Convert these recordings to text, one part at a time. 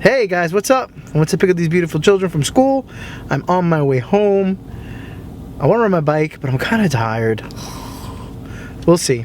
Hey guys, what's up? I went to pick up these beautiful children from school. I'm on my way home. I want to ride my bike, but I'm kind of tired. We'll see.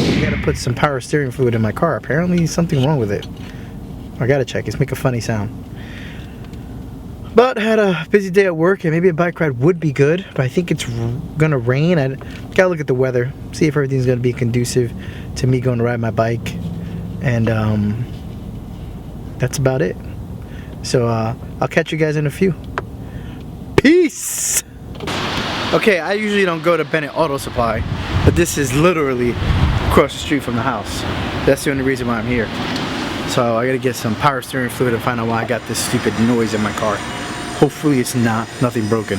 I gotta put some power steering fluid in my car. Apparently something wrong with it. I gotta check. It's making a funny sound. But had a busy day at work and maybe a bike ride would be good, but I think it's gonna rain. I gotta look at the weather, see if everything's gonna be conducive to me going to ride my bike. And that's about it. So I'll catch you guys in a few. Peace! Okay, I usually don't go to Bennett Auto Supply, but this is literally across the street from the house. That's the only reason why I'm here. So I gotta get some power steering fluid and find out why I got this stupid noise in my car. Hopefully it's nothing broken.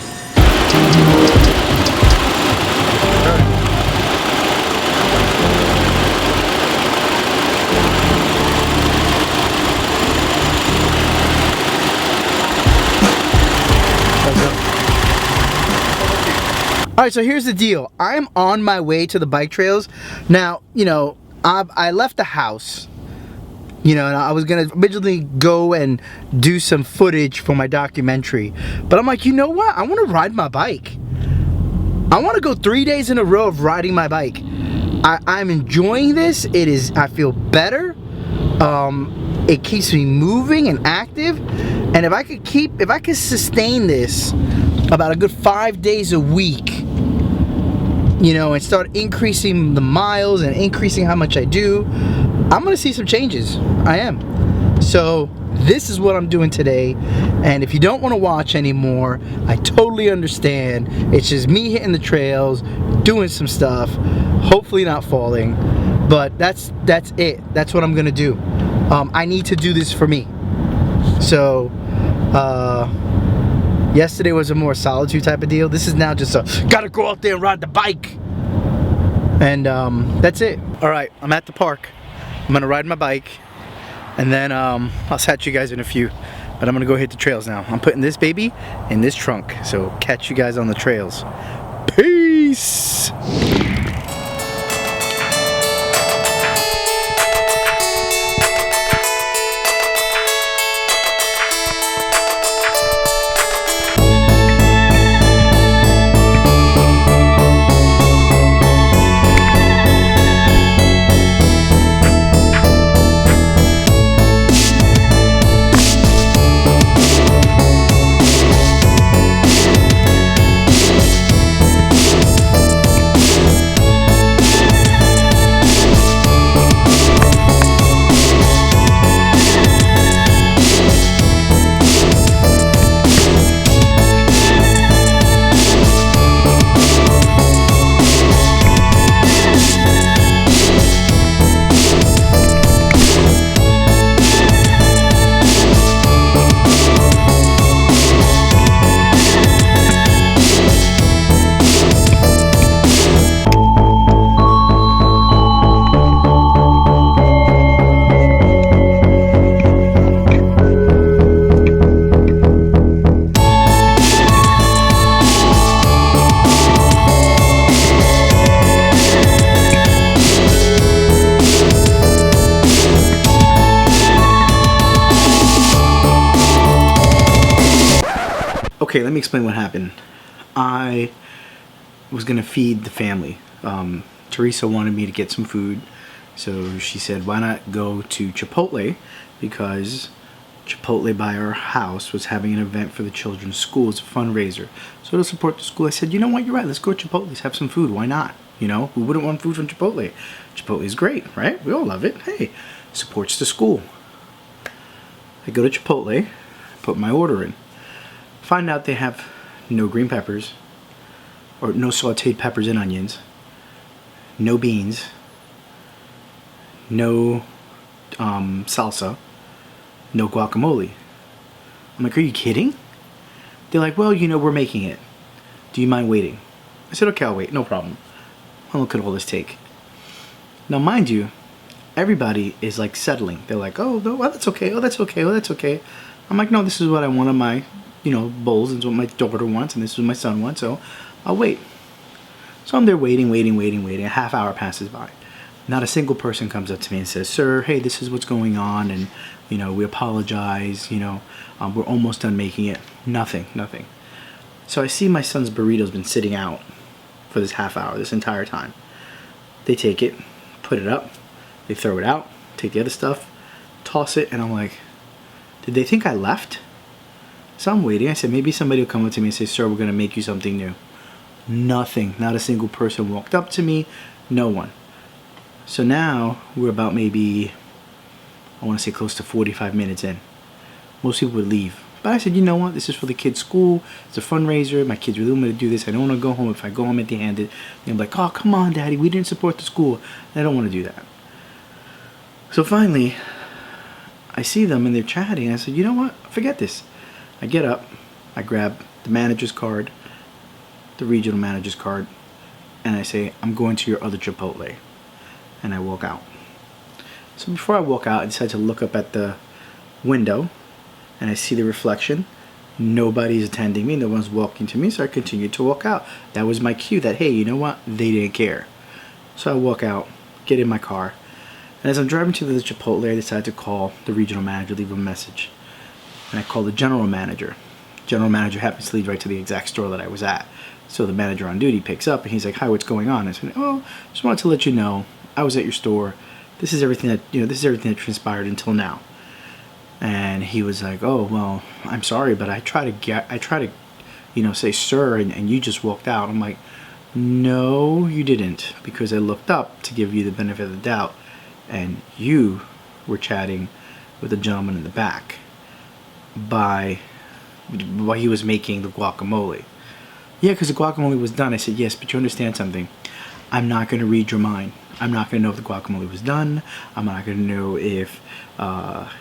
Alright, so here's the deal. I'm on my way to the bike trails. Now, you know, I left the house, you know, and I was gonna originally go and do some footage for my documentary. But I'm like, you know what? I wanna ride my bike. I wanna go 3 days in a row of riding my bike. I'm enjoying this. I feel better. It keeps me moving and active. And if I could sustain this about a good 5 days a week, you know, and start increasing the miles and increasing how much I do, I'm gonna see some changes. I am. So this is what I'm doing today, and if you don't want to watch anymore, I totally understand. It's just me hitting the trails, doing some stuff, hopefully not falling, but that's it. That's what I'm gonna do. I need to do this for me. So yesterday was a more solitude type of deal. This is now just gotta go out there and ride the bike. And that's it. Alright, I'm at the park. I'm gonna ride my bike. And then I'll catch you guys in a few. But I'm gonna go hit the trails now. I'm putting this baby in this trunk. So catch you guys on the trails. Peace! Okay, let me explain what happened. I was gonna feed the family. Teresa wanted me to get some food, so she said, why not go to Chipotle, because Chipotle by our house was having an event for the children's school. It's a fundraiser, so to support the school. I said, you know what, you're right, let's go to Chipotle, let's have some food, why not? You know, who wouldn't want food from Chipotle? Chipotle is great, right? We all love it. Hey, supports the school. I go to Chipotle, put my order in. Find out they have no green peppers, or no sauteed peppers and onions, no beans, no salsa, no guacamole. I'm like, are you kidding? They're like, well, you know, we're making it. Do you mind waiting? I said, okay, I'll wait, no problem. How long could all this take? Now, mind you, everybody is like settling. They're like, oh, no, well, that's okay, oh, that's okay, oh, that's okay. I'm like, no, this is what I want on my, you know, bowls, and it's what my daughter wants, and this is what my son wants, so I'll wait. So I'm there waiting. A half hour passes by. Not a single person comes up to me and says, sir, hey, this is what's going on, and, you know, we apologize, you know, we're almost done making it. Nothing. So I see my son's burrito's been sitting out for this half hour, this entire time. They take it, put it up, they throw it out, take the other stuff, toss it, and I'm like, did they think I left? So I'm waiting. I said, maybe somebody will come up to me and say, sir, we're going to make you something new. Nothing. Not a single person walked up to me. No one. So now we're about maybe, I want to say close to 45 minutes in. Most people would leave. But I said, you know what? This is for the kids' school. It's a fundraiser. My kids really want me to do this. I don't want to go home. If I go home empty-handed, they'll be like, oh, come on, Daddy. We didn't support the school. And I don't want to do that. So finally, I see them and they're chatting. I said, you know what? Forget this. I get up. I grab the manager's card, the regional manager's card, and I say, I'm going to your other Chipotle. And I walk out. So before I walk out, I decide to look up at the window, and I see the reflection. Nobody's attending me. No one's walking to me, so I continue to walk out. That was my cue that, hey, you know what? They didn't care. So I walk out, get in my car, and as I'm driving to the Chipotle, I decide to call the regional manager, leave a message. And I call the general manager. General manager happens to lead right to the exact store that I was at. So the manager on duty picks up and he's like, hi, what's going on? I said, oh, just wanted to let you know I was at your store. This is everything that transpired until now. And he was like, oh, well, I'm sorry, but I try to say sir, and you just walked out. I'm like, no, you didn't, because I looked up to give you the benefit of the doubt, and you were chatting with the gentleman in the back while he was making the guacamole. Yeah, because the guacamole was done. I said, yes, but you understand something. I'm not going to read your mind. I'm not going to know if the guacamole was done. I'm not going to know if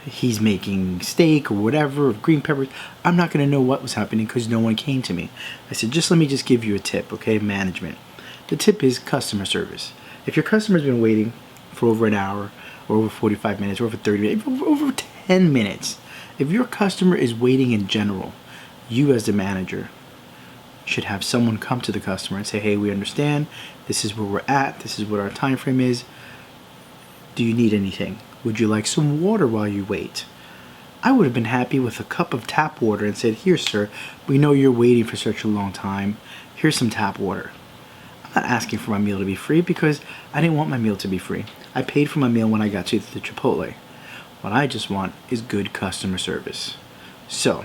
he's making steak or whatever, or green peppers. I'm not going to know what was happening because no one came to me. I said, let me give you a tip, okay, management. The tip is customer service. If your customer's been waiting for over an hour, or over 45 minutes, or over 30 minutes, over 10 minutes, if your customer is waiting in general, you as the manager should have someone come to the customer and say, hey, we understand, this is where we're at, this is what our time frame is, do you need anything? Would you like some water while you wait? I would have been happy with a cup of tap water and said, here, sir, we know you're waiting for such a long time, here's some tap water. I'm not asking for my meal to be free because I didn't want my meal to be free. I paid for my meal when I got to the Chipotle. What I just want is good customer service. So,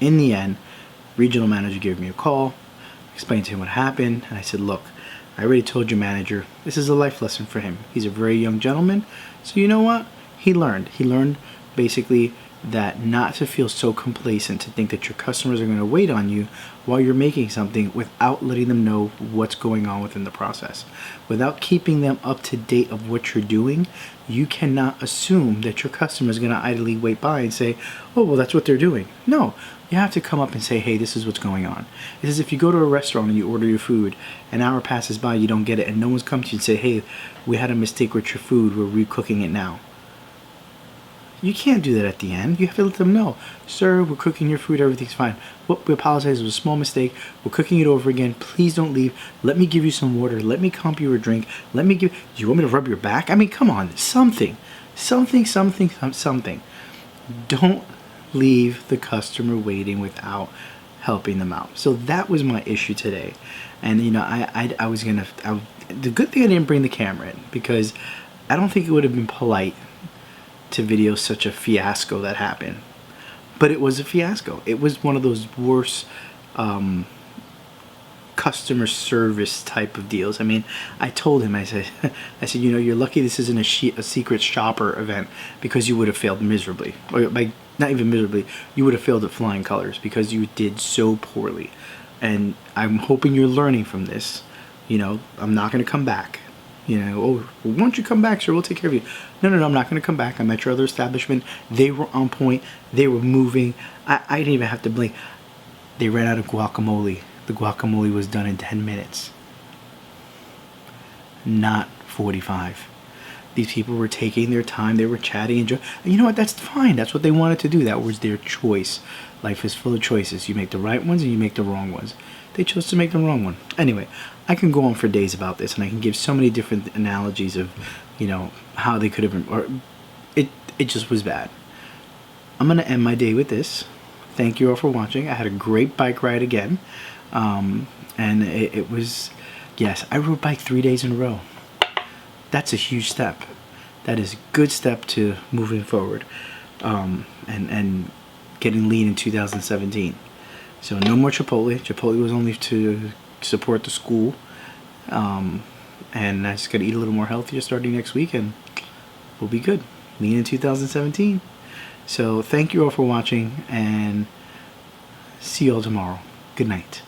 in the end, regional manager gave me a call, explained to him what happened, and I said, look, I already told your manager, this is a life lesson for him. He's a very young gentleman, so you know what? He learned. He learned basically that not to feel so complacent, to think that your customers are going to wait on you while you're making something without letting them know what's going on within the process. Without keeping them up to date of what you're doing, you cannot assume that your customer is going to idly wait by and say, oh, well, that's what they're doing. No, you have to come up and say, hey, this is what's going on. It's as if you go to a restaurant and you order your food, an hour passes by, you don't get it, and no one's come to you and say, hey, we had a mistake with your food, we're recooking it now. You can't do that at the end. You have to let them know, sir, we're cooking your food, everything's fine. Well, we apologize, it was a small mistake. We're cooking it over again. Please don't leave. Let me give you some water. Let me comp you a drink. Do you want me to rub your back? I mean, come on, something. Don't leave the customer waiting without helping them out. So that was my issue today. And the good thing I didn't bring the camera in, because I don't think it would have been polite to video such a fiasco that happened. But it was a fiasco. It was one of those worst customer service type of deals. I mean, I told him, I said, you know, you're lucky this isn't a secret shopper event, because you would have failed miserably. Or by not even miserably, you would have failed at flying colors because you did so poorly. And I'm hoping you're learning from this. You know, I'm not going to come back. You know, oh, well, why don't you come back, sir? We'll take care of you. No, I'm not going to come back. I'm at your other establishment. They were on point. They were moving. I didn't even have to blink. They ran out of guacamole. The guacamole was done in 10 minutes. Not 45. These people were taking their time. They were chatting. And you know what? That's fine. That's what they wanted to do. That was their choice. Life is full of choices. You make the right ones and you make the wrong ones. They chose to make the wrong one. Anyway, I can go on for days about this, and I can give so many different analogies of, you know, how they could have been, or it just was bad. I'm going to end my day with this. Thank you all for watching. I had a great bike ride again. And it was, yes, I rode bike 3 days in a row. That's a huge step. That is a good step to moving forward, and getting lean in 2017. So no more Chipotle. Chipotle was only to support the school, and I just got to eat a little more healthier starting next week, and we'll be good. Lean in 2017. So thank you all for watching, and see you all tomorrow. Good night.